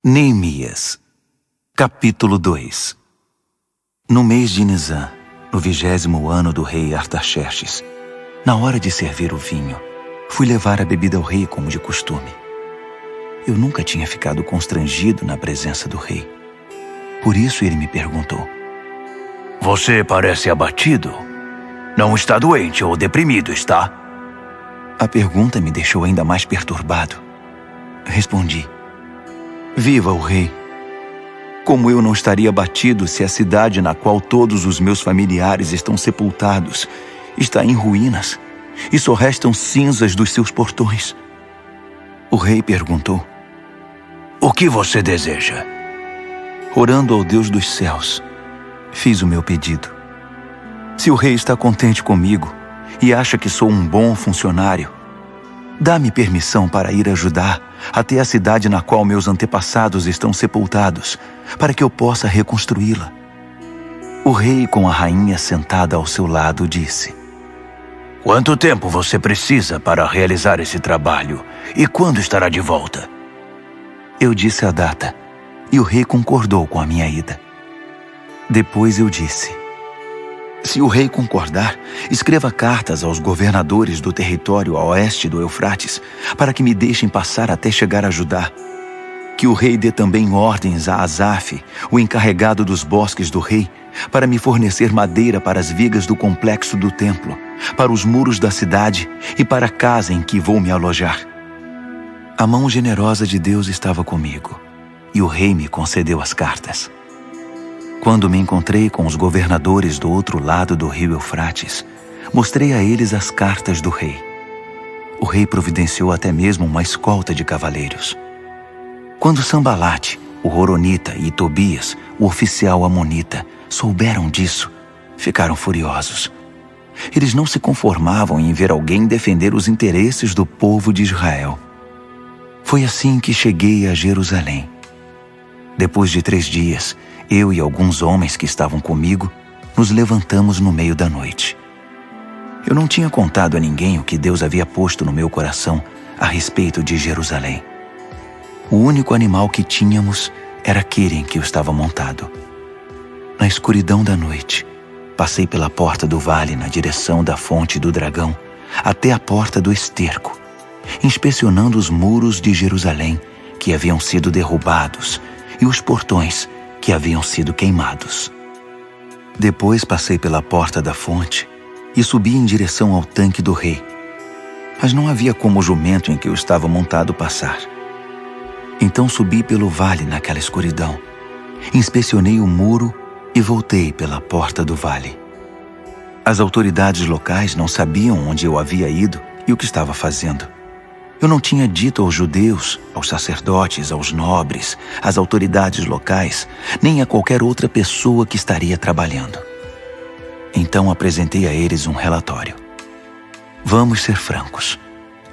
Neemias, capítulo 2. No mês de Nisan, no 20º ano do rei Artaxerxes, na hora de servir o vinho, fui levar a bebida ao rei como de costume. Eu nunca tinha ficado constrangido na presença do rei. Por isso ele me perguntou: Você parece abatido. Não está doente ou deprimido, está? A pergunta me deixou ainda mais perturbado. Respondi: Viva o rei! Como eu não estaria abatido se a cidade na qual todos os meus familiares estão sepultados está em ruínas e só restam cinzas dos seus portões? O rei perguntou: O que você deseja? Orando ao Deus dos céus, fiz o meu pedido. Se o rei está contente comigo e acha que sou um bom funcionário, dá-me permissão para ir ajudar até a cidade na qual meus antepassados estão sepultados, para que eu possa reconstruí-la. O rei, com a rainha sentada ao seu lado, disse: Quanto tempo você precisa para realizar esse trabalho e quando estará de volta? Eu disse a data e o rei concordou com a minha ida. Depois eu disse: Se o rei concordar, escreva cartas aos governadores do território a oeste do Eufrates, para que me deixem passar até chegar a Judá. Que o rei dê também ordens a Asaf, o encarregado dos bosques do rei, para me fornecer madeira para as vigas do complexo do templo, para os muros da cidade e para a casa em que vou me alojar. A mão generosa de Deus estava comigo, e o rei me concedeu as cartas. Quando me encontrei com os governadores do outro lado do rio Eufrates, mostrei a eles as cartas do rei. O rei providenciou até mesmo uma escolta de cavaleiros. Quando Sambalate, o Horonita, e Tobias, o oficial amonita, souberam disso, ficaram furiosos. Eles não se conformavam em ver alguém defender os interesses do povo de Israel. Foi assim que cheguei a Jerusalém. Depois de 3 dias, eu e alguns homens que estavam comigo nos levantamos no meio da noite. Eu não tinha contado a ninguém o que Deus havia posto no meu coração a respeito de Jerusalém. O único animal que tínhamos era aquele em que eu estava montado. Na escuridão da noite, passei pela porta do vale na direção da fonte do dragão até a porta do esterco, inspecionando os muros de Jerusalém que haviam sido derrubados e os portões que haviam sido queimados. Depois passei pela porta da fonte e subi em direção ao tanque do rei. Mas não havia como o jumento em que eu estava montado passar. Então subi pelo vale naquela escuridão, inspecionei o muro e voltei pela porta do vale. As autoridades locais não sabiam onde eu havia ido e o que estava fazendo. Eu não tinha dito aos judeus, aos sacerdotes, aos nobres, às autoridades locais, nem a qualquer outra pessoa que estaria trabalhando. Então apresentei a eles um relatório. Vamos ser francos.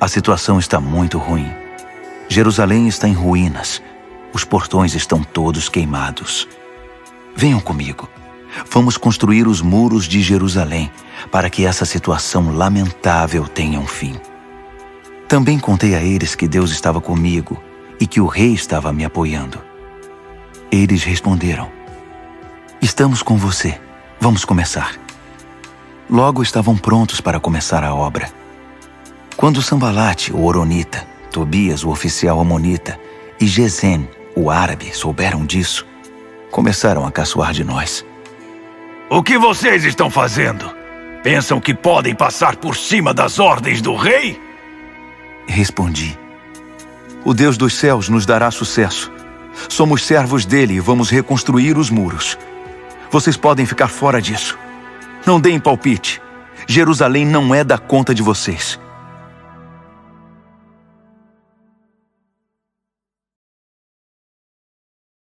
A situação está muito ruim. Jerusalém está em ruínas. Os portões estão todos queimados. Venham comigo. Vamos construir os muros de Jerusalém para que essa situação lamentável tenha um fim. Também contei a eles que Deus estava comigo e que o rei estava me apoiando. Eles responderam: Estamos com você. Vamos começar. Logo estavam prontos para começar a obra. Quando Sambalate, o Horonita, Tobias, o oficial amonita, e Gesem, o árabe, souberam disso, começaram a caçoar de nós. O que vocês estão fazendo? Pensam que podem passar por cima das ordens do rei? Respondi: O Deus dos céus nos dará sucesso. Somos servos dele e vamos reconstruir os muros. Vocês podem ficar fora disso. Não deem palpite. Jerusalém não é da conta de vocês.